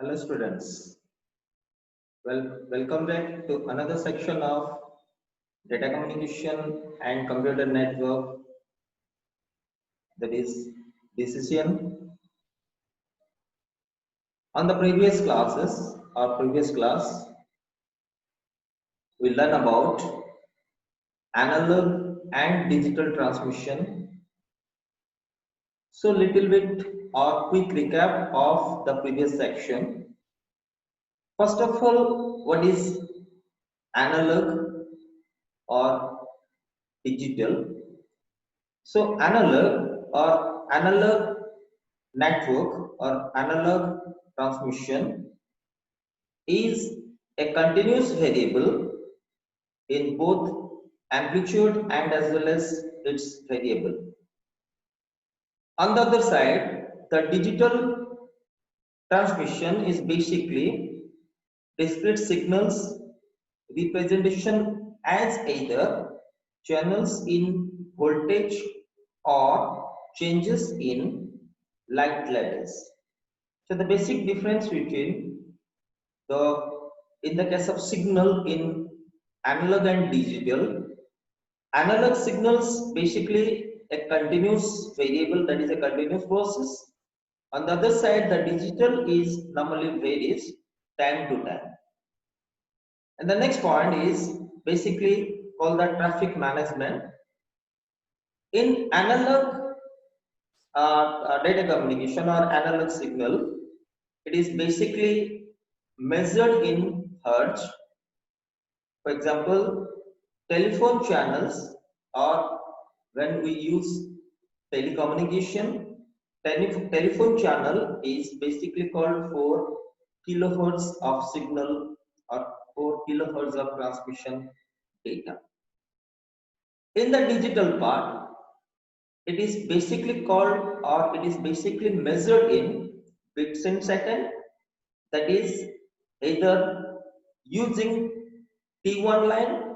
Hello students, welcome back to another section of data communication and computer network, that is DCCN. On the previous classes or previous class, we learn about analog and digital transmission. So little bit or quick recap of the previous section. First of all, what is analog or digital? So analog network or analog transmission is a continuous variable in both amplitude and as well as its variable. On the other side, the digital transmission is basically discrete signals representation as either channels in voltage or changes in light levels. So the basic difference between the in the case of signal in analog and digital, analog signals basically a continuous variable, that is a continuous process. On the other side, the digital is normally varies time to time. And the next point is basically called the traffic management. In analog data communication or analog signal, it is basically measured in hertz. For example, telephone channels, or when we use telecommunication, telephone channel is basically called 4 kilohertz of signal or 4 kilohertz of transmission data. In the digital part, it is basically called or it is basically measured in bits in second, that is either using T1 line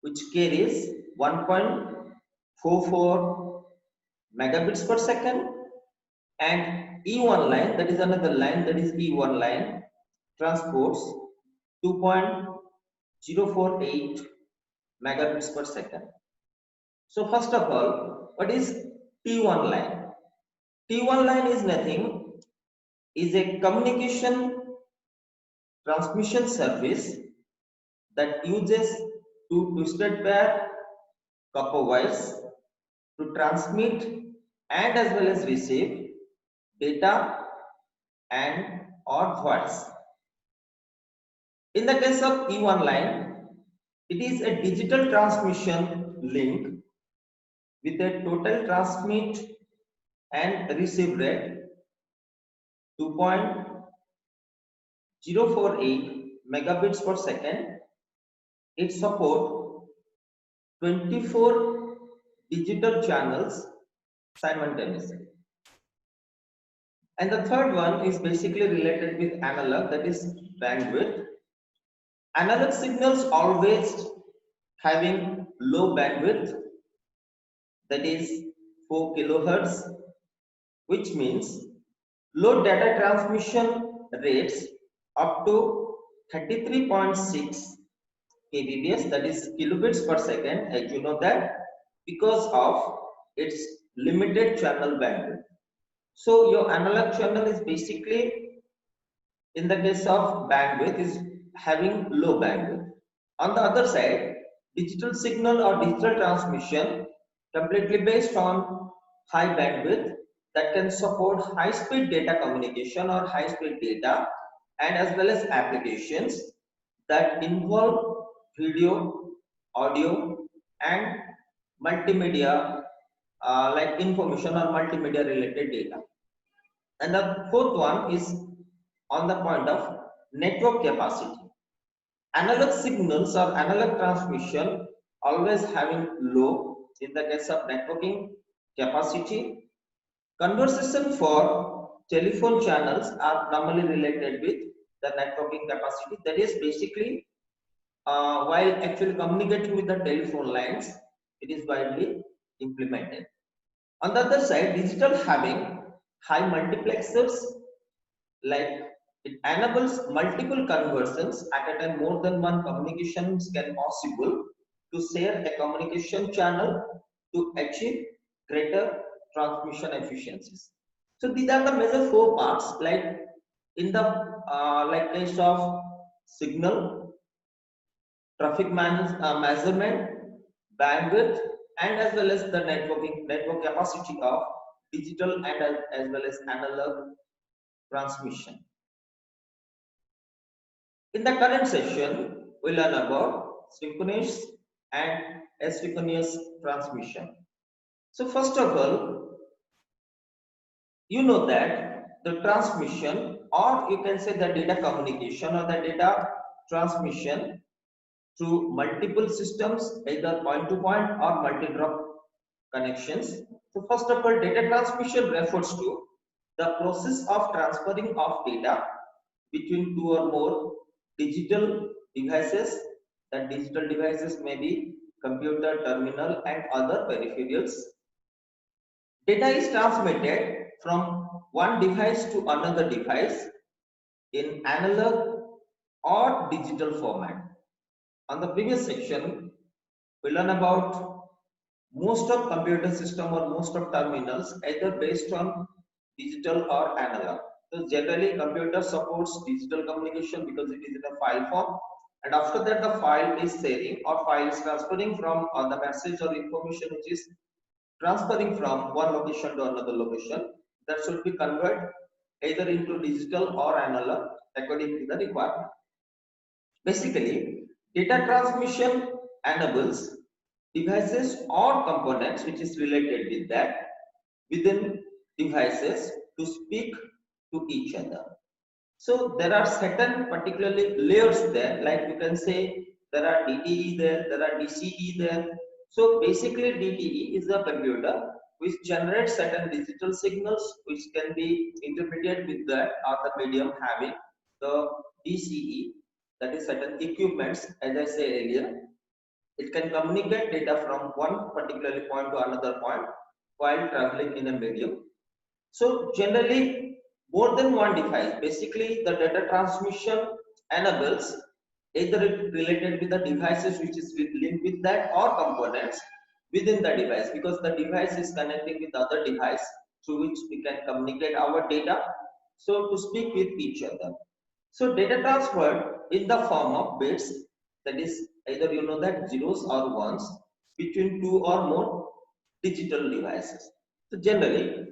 which carries 1.44 megabits per second, and E1 line, that is another line, that is E1 line, transports 2.048 megabits per second. So first of all, what is T1 line? T1 line is nothing, is a communication transmission service that uses two twisted pair copper wires to transmit and as well as receive data and or voice. In the case of E1 line, it is a digital transmission link with a total transmit and receive rate 2.048 megabits per second. It supports 24 digital channels simultaneously. And the third one is basically related with analog, that is bandwidth. Analog signals always having low bandwidth, that is 4 kilohertz, which means low data transmission rates up to 33.6 kbps, that is kilobits per second, as you know that, because of its limited channel bandwidth. So your analog channel is basically, in the case of bandwidth, is having low bandwidth. On the other side, digital signal or digital transmission completely based on high bandwidth that can support high speed data communication or high speed data, and as well as applications that involve video, audio and multimedia, like information or multimedia related data. And the fourth one is on the point of network capacity. Analog signals or analog transmission always having low in the case of networking capacity. Conversation for telephone channels are normally related with the networking capacity, that is basically while actually communicating with the telephone lines, it is widely implemented. On the other side, digital having high multiplexers like It enables multiple conversions at a time. More than one communications can possible to share a communication channel to achieve greater transmission efficiencies. So these are the major four parts, like in the like case of signal, traffic measurement, bandwidth, and as well as the network capacity of digital and as well as analog transmission. In the current session, we learn about synchronous and asynchronous transmission. So first of all, you know that the transmission, or you can say the data communication or the data transmission through multiple systems, either point to point or multi-drop connections. So first of all, data transmission refers to the process of transferring of data between two or more digital devices. That digital devices may be computer, terminal, and other peripherals. Data is transmitted from one device to another device in analog or digital format. On the previous section, we learn about most of computer system or most of terminals either based on digital or analog. So generally computer supports digital communication because it is in a file form, and after that the file is sharing or file is transferring from the message or information which is transferring from one location to another location, that should be converted either into digital or analog according to the requirement. Basically, data transmission enables devices or components which is related with that within devices to speak to each other. So there are certain particularly layers there, like you can say there are DTE there are DCE there. So basically DTE is a computer which generates certain digital signals which can be interpreted with that or the medium having the DCE, that is certain equipments, as I said earlier. It can communicate data from one particular point to another point while traveling in a medium. So generally, more than one device. Basically, the data transmission enables either it related with the devices which is linked with that or components within the device, because the device is connecting with other device through which we can communicate our data. So to speak with each other. So data transferred in the form of bits, that is either you know that zeros or ones between two or more digital devices. So generally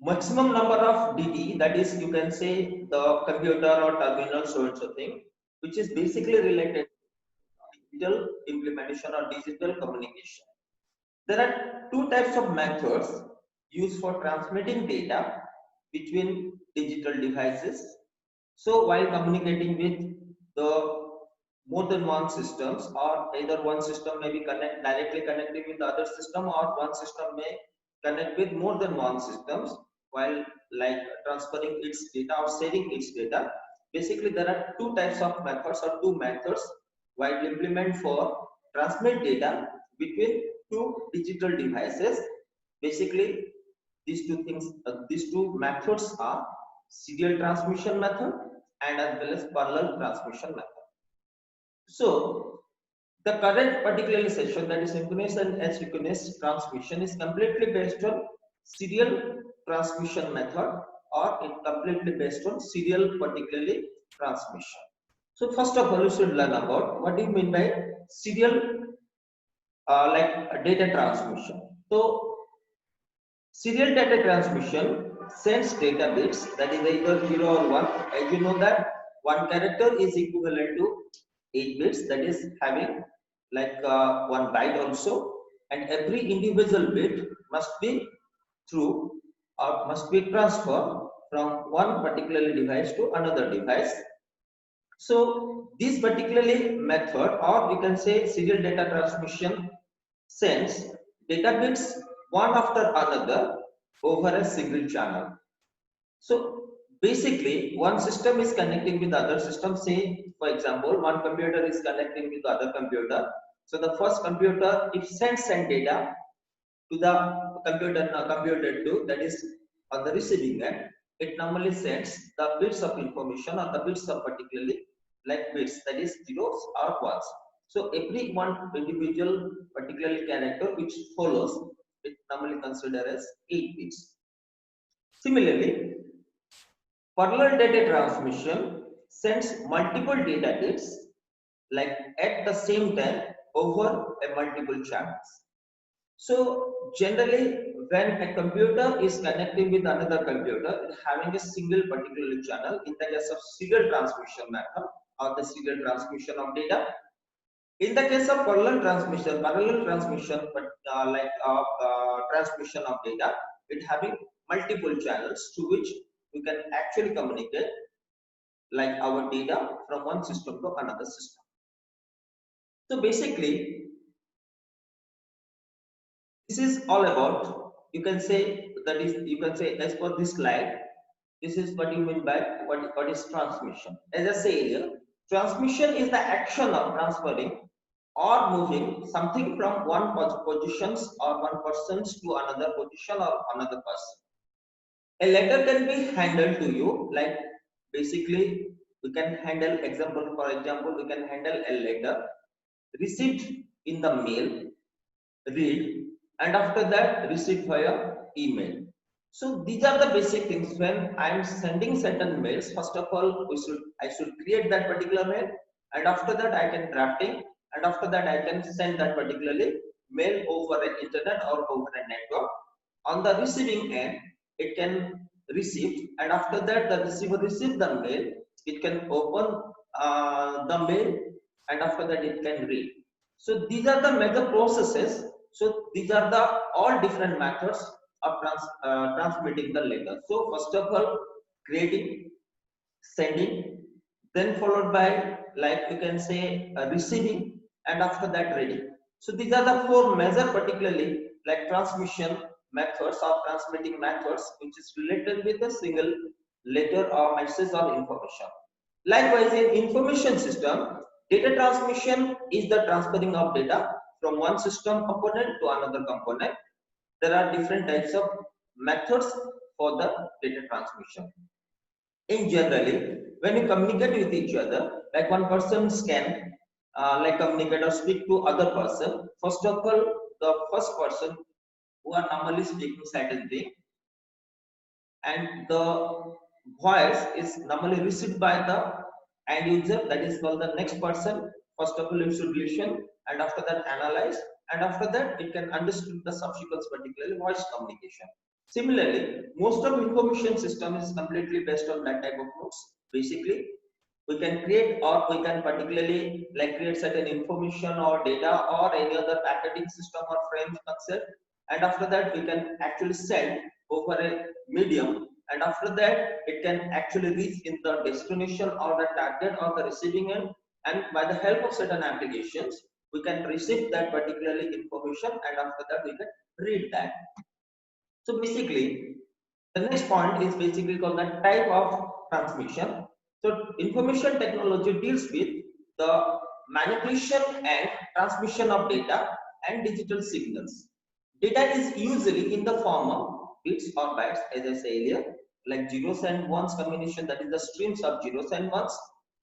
maximum number of DT, that is you can say the computer or terminal sort of thing, which is basically related to digital implementation or digital communication. There are two types of methods used for transmitting data between digital devices. So while communicating with the more than one systems, or either one system may be directly connecting with the other system, or one system may connect with more than one systems while like transferring its data or sharing its data. Basically there are two types of methods or two methods while implement for transmit data between two digital devices. Basically these two things, these two methods are serial transmission method and as well as parallel transmission method. So the current particular session, that is synchronous and asynchronous transmission, is completely based on serial transmission method, or it completely based on serial particularly transmission. So first of all, you should learn about what do you mean by serial data transmission. So serial data transmission sends data bits, that is either 0 or 1. As you know that one character is equivalent to 8 bits, that is having one byte also, and every individual bit must be through or must be transferred from one particular device to another device. So this particularly method, or you can say serial data transmission, sends data bits one after another over a single channel. So basically one system is connecting with other system. Say for example one computer is connecting with the other computer. So the first computer, it sends some data to the computer 2, that is on the receiving end. it normally sends the bits of information or the bits of particularly like bits, that is zeros or ones. So every one individual particularly character which follows, it normally considered as 8 bits. Similarly, parallel data transmission sends multiple data bits like at the same time over a multiple channels. So generally, when a computer is connecting with another computer, having a single particular channel in the case of serial transmission method or the serial transmission of data. In the case of parallel transmission, but transmission of data, it having multiple channels to which we can actually communicate like our data from one system to another system. So basically, this is all about, you can say, that is, you can say as per this slide, this is what you mean by what is transmission. As I say earlier, transmission is the action of transferring or moving something from one positions or one persons to another position or another person. A letter can be handled to you, like basically we can handle example, for example, we can handle a letter received in the mail, read, and after that receive via email. So these are the basic things. When I am sending certain mails, first of all I should create that particular mail, and after that I can drafting, and after that I can send that particularly mail over an internet or over a network. On the receiving end, it can receive, and after that the receiver receives the mail, it can open the mail, and after that it can read. So these are the major processes. So these are the all different methods of transmitting the letter. So first of all, creating, sending, then followed by like you can say receiving, and after that reading. So these are the four major particularly like transmission methods or transmitting methods which is related with a single letter or message or information. Likewise, in information system, data transmission is the transferring of data from one system component to another component. There are different types of methods for the data transmission. In generally, when you communicate with each other, like one person can like communicate or speak to other person. First of all, the first person who are normally speaking certain thing, and the voice is normally received by the end user, that is called the next person. First of all, it should listen, and after that analyze, and after that it can understand the subsequent particularly voice communication. Similarly, most of information system is completely based on that type of nodes. Basically, we can create or we can particularly like create certain information or data or any other packaging system or frame concept, and after that we can actually send over a medium, and after that it can actually reach in the destination or the target or the receiving end, and by the help of certain applications we can receive that particularly information, and after that we can read that. So basically, the next point is basically called the type of transmission. So information technology deals with the manipulation and transmission of data and digital signals. Data is usually in the form of bits or bytes, as I said earlier, like zeros and ones combination, that is the streams of zeros and ones.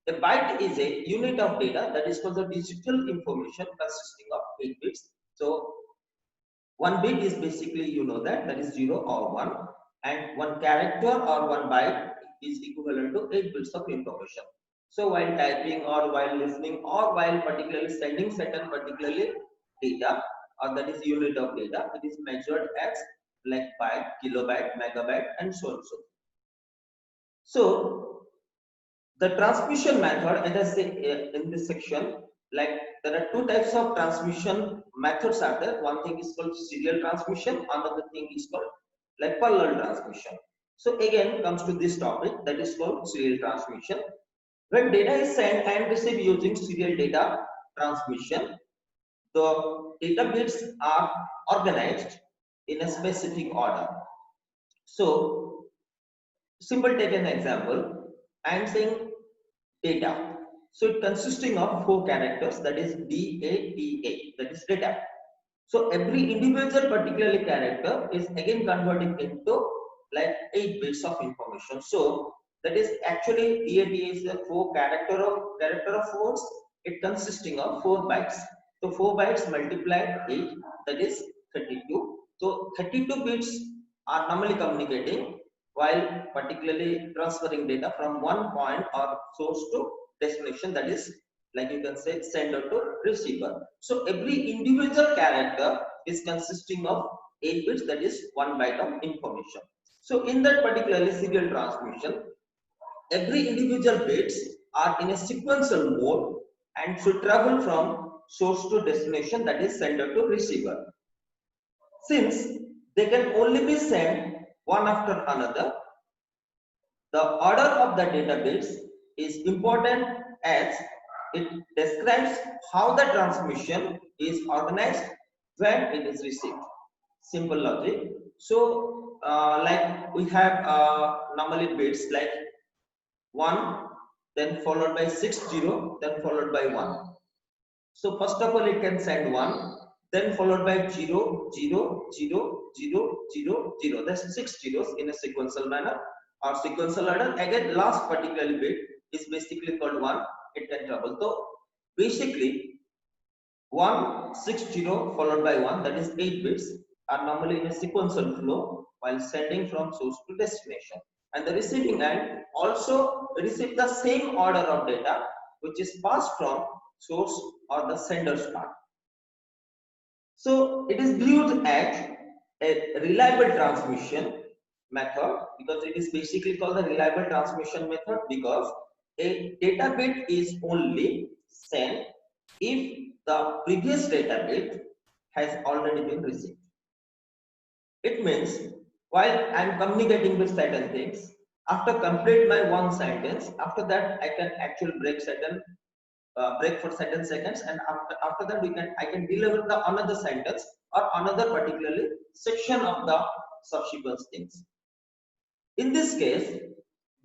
A byte is a unit of data that is called the digital information consisting of 8 bits. So one bit is basically, you know, that is 0 or 1, and one character or one byte is equivalent to 8 bits of information. So while typing or while listening or while particularly sending certain particularly data, or that is unit of data, it is measured as like byte, kilobyte, megabyte, and so on. So the transmission method, as I say in this section, like there are two types of transmission methods are there. One thing is called serial transmission, another thing is called like parallel transmission. So again comes to this topic, that is called serial transmission. When data is sent and received using serial data transmission, the data bits are organized in a specific order. So simple, take an example. I am saying data. So it consisting of 4 characters, that is DATA, that is data. So every individual particularly character is again converted into like 8 bits of information. So that is actually here is a 4 character of words. It consisting of 4 bytes. So 4 bytes multiplied 8, that is 32. So 32 bits are normally communicating while particularly transferring data from one point or source to destination, that is like you can say sender to receiver. So every individual character is consisting of 8 bits, that is 1 byte of information. So in that particularly serial transmission, every individual bits are in a sequential mode and should travel from source to destination, that is sender to receiver. Since they can only be sent one after another, the order of the data bits is important as it describes how the transmission is organized when it is received. Simple logic. So, like we have normally bits like 1, then followed by 60, then followed by 1. So first of all, it can send 1, then followed by 0, 0, 0, 0, 0, 0. That's 6 zeros in a sequential manner or sequential order. Again, last particular bit is basically called 1. It can travel. So basically, 1, 6, 0 followed by 1, that is 8 bits, are normally in a sequential flow while sending from source to destination. And the receiving end also receive the same order of data which is passed from source or the sender's part. So it is viewed as a reliable transmission method because it is basically called the reliable transmission method because a data bit is only sent if the previous data bit has already been received. It means while I am communicating with certain things, after complete my one sentence, after that I can actually break for certain seconds, and after that I can deliver the another sentence or another particularly section of the subsequent things. In this case,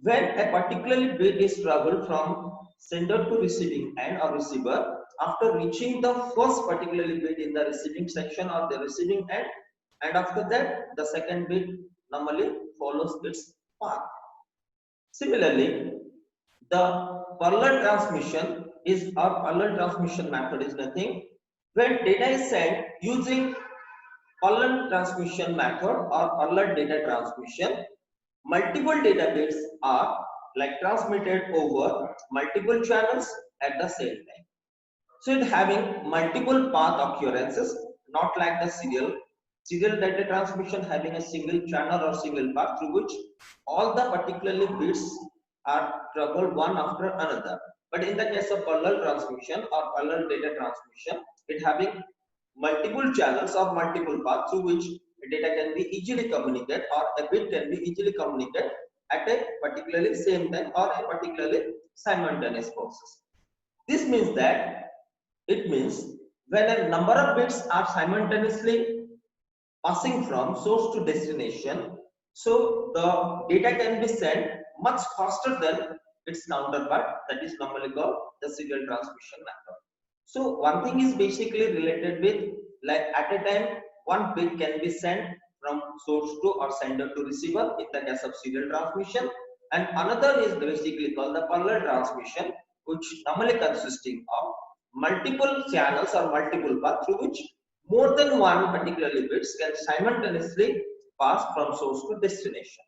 when a particular bit is traveled from sender to receiving end or receiver, after reaching the first particular bit in the receiving section or the receiving end, and after that the second bit normally follows its path. Similarly, the parallel transmission is our parallel transmission method is nothing. When data is sent using parallel transmission method or parallel data transmission, multiple data bits are like transmitted over multiple channels at the same time. So it having multiple path occurrences, not like the serial data transmission having a single channel or single path through which all the particularly bits are traveled one after another. But in the case of parallel transmission or parallel data transmission, it having multiple channels or multiple paths through which data can be easily communicated or a bit can be easily communicated at a particularly same time or a particularly simultaneous process. This means that it means when a number of bits are simultaneously passing from source to destination, so the data can be sent much faster than its counterpart, that is normally called the serial transmission method. So one thing is basically related with like at a time one bit can be sent from source to or sender to receiver in the case of serial transmission, and another is basically called the parallel transmission, which normally consisting of multiple channels or multiple paths through which more than one particularly bits can simultaneously pass from source to destination.